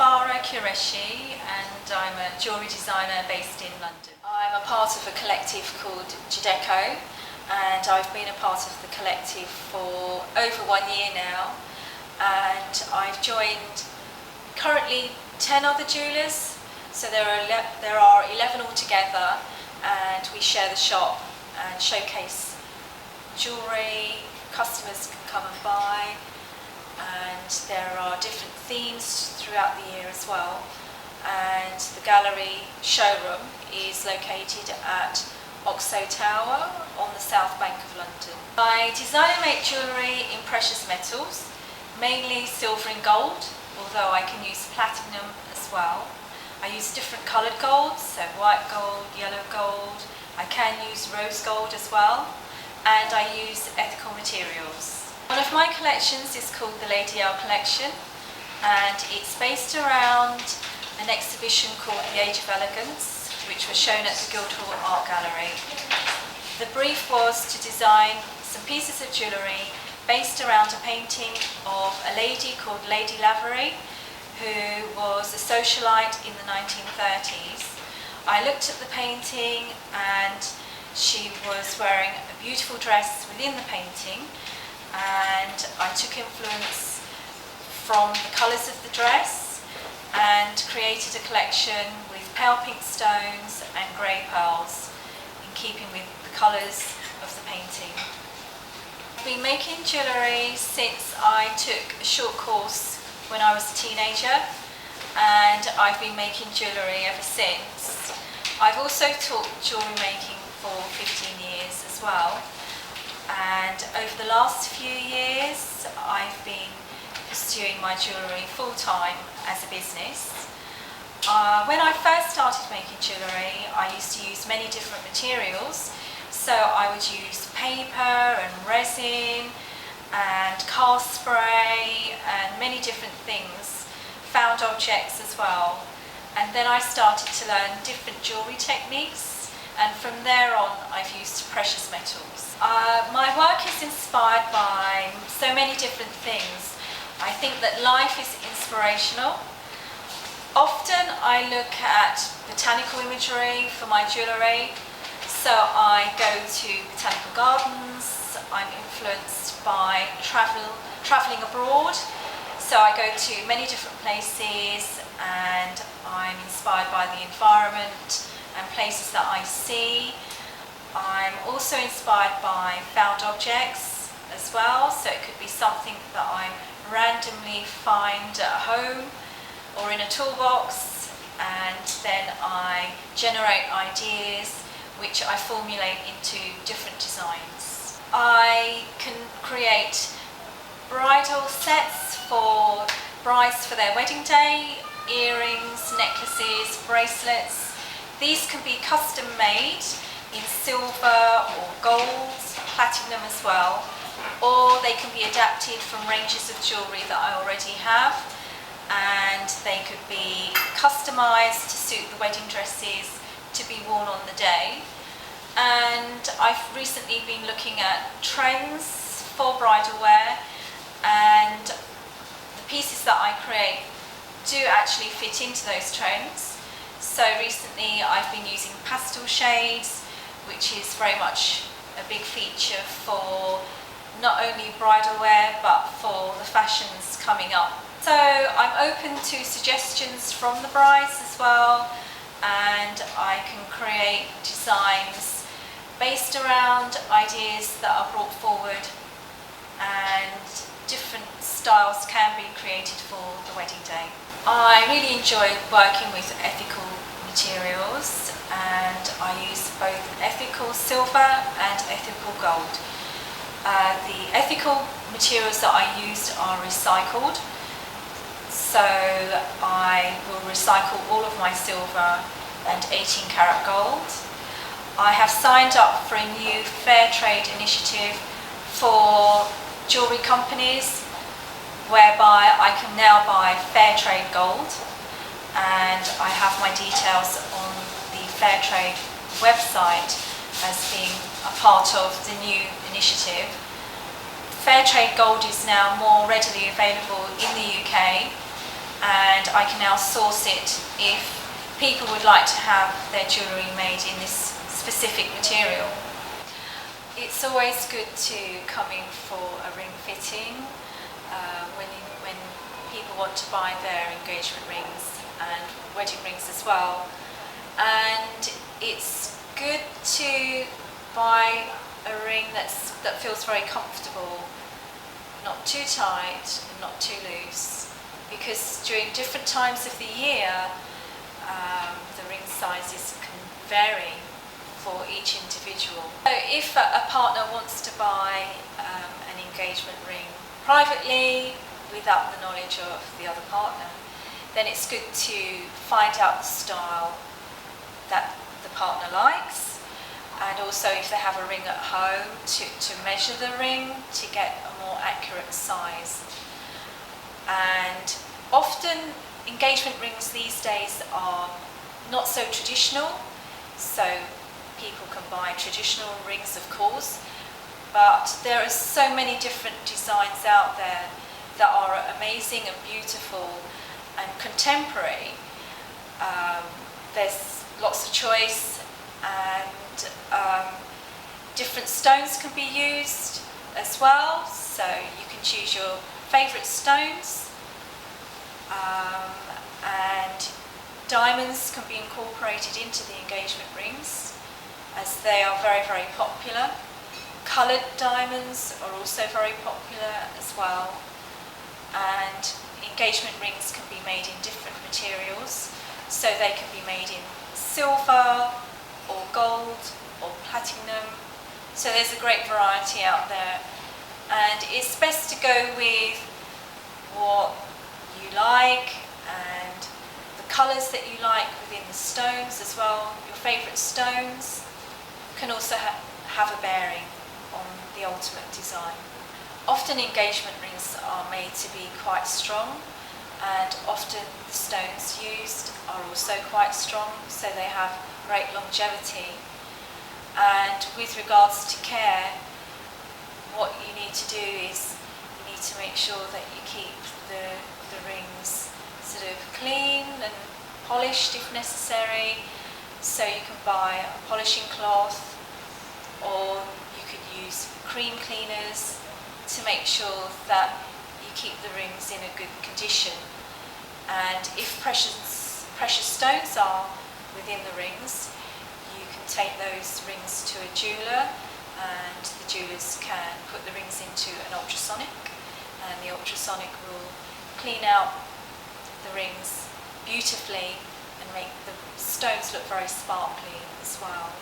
Farah Qureshi, and I'm a jewellery designer based in London. I'm a part of a collective called Jewellery, and I've been a part of the collective for over 1 year now, and I've joined currently 10 other jewellers, so there are 11 altogether, and we share the shop and showcase jewellery. Customers can come and buy, and there are different themes throughout the year as well, and the gallery showroom is located at OXO Tower on the south bank of London. I design and make jewellery in precious metals, mainly silver and gold, although I can use platinum as well. I use different coloured golds, so white gold, yellow gold. I can use rose gold as well, and I use ethical materials. One of my collections is called the Lady L collection, and it's based around an exhibition called The Age of Elegance, which was shown at the Guildhall Art Gallery. The brief was to design some pieces of jewellery based around a painting of a lady called Lady Lavery, who was a socialite in the 1930s. I looked at the painting, and she was wearing a beautiful dress within the painting, and I took influence from the colours of the dress and created a collection with pale pink stones and grey pearls in keeping with the colours of the painting. I've been making jewellery since I took a short course when I was a teenager, and I've been making jewellery ever since. I've also taught jewellery making for 15 years as well. And over the last few years, I've been pursuing my jewellery full-time as a business. When I first started making jewellery, I used to use many different materials. So I would use paper and resin and car spray and many different things, found objects as well. And then I started to learn different jewellery techniques, and from there on I've used precious metals. My work is inspired by so many different things. I think that life is inspirational. Often I look at botanical imagery for my jewellery, so I go to botanical gardens. I'm influenced by travelling abroad, so I go to many different places, and I'm inspired by the environment and places that I see. I'm also inspired by found objects as well, so it could be something that I randomly find at home or in a toolbox, and then I generate ideas which I formulate into different designs. I can create bridal sets for brides for their wedding day, earrings, necklaces, bracelets. These can be custom made in silver or gold, platinum as well, or they can be adapted from ranges of jewellery that I already have, and they could be customised to suit the wedding dresses to be worn on the day. And I've recently been looking at trends for bridal wear, and the pieces that I create do actually fit into those trends. So recently I've been using pastel shades, which is very much a big feature for not only bridal wear but for the fashions coming up. So I'm open to suggestions from the brides as well, and I can create designs based around ideas that are brought forward, and different styles can be created for the wedding day. I really enjoy working with ethical materials, and I use both ethical silver and ethical gold. The ethical materials that I used are recycled, So I will recycle all of my silver and 18 karat gold. I have signed up for a new fair trade initiative for jewellery companies, whereby I can now buy fair trade gold, and I have my details on the fair trade website as being a part of the new initiative. Fair trade gold is now more readily available in the UK, and I can now source it if people would like to have their jewellery made in this specific material. It's always good to come in for a ring fitting when people want to buy their engagement rings and wedding rings as well. And it's good to buy a ring that feels very comfortable, not too tight, not too loose, because during different times of the year the ring sizes can vary for each individual. So if a partner wants to buy an engagement ring privately without the knowledge of the other partner, then it's good to find out the style that the partner likes, and also if they have a ring at home, to measure the ring to get a more accurate size. And often engagement rings these days are not so traditional, so people can buy traditional rings, of course, but there are so many different designs out there that are amazing and beautiful and contemporary. There's lots of choice, and different stones can be used as well, so you can choose your favourite stones, and diamonds can be incorporated into the engagement rings, as they are very, very popular. Coloured diamonds are also very popular as well, and engagement rings can be made in different materials, so they can be made in silver or gold or platinum, so there's a great variety out there, and it's best to go with what you like and the colours that you like within the stones as well. Your favourite stones can also have a bearing on the ultimate design. Often engagement rings are made to be quite strong, and often the stones used are also quite strong, so they have great longevity. And with regards to care, what you need to do is you need to make sure that you keep the rings sort of clean and polished if necessary, so you can buy a polishing cloth, or you could use cream cleaners to make sure that you keep the rings in a good condition. And if precious stones are within the rings, you can take those rings to a jeweller, and the jewellers can put the rings into an ultrasonic, and the ultrasonic will clean out the rings beautifully and make the stones look very sparkly as well.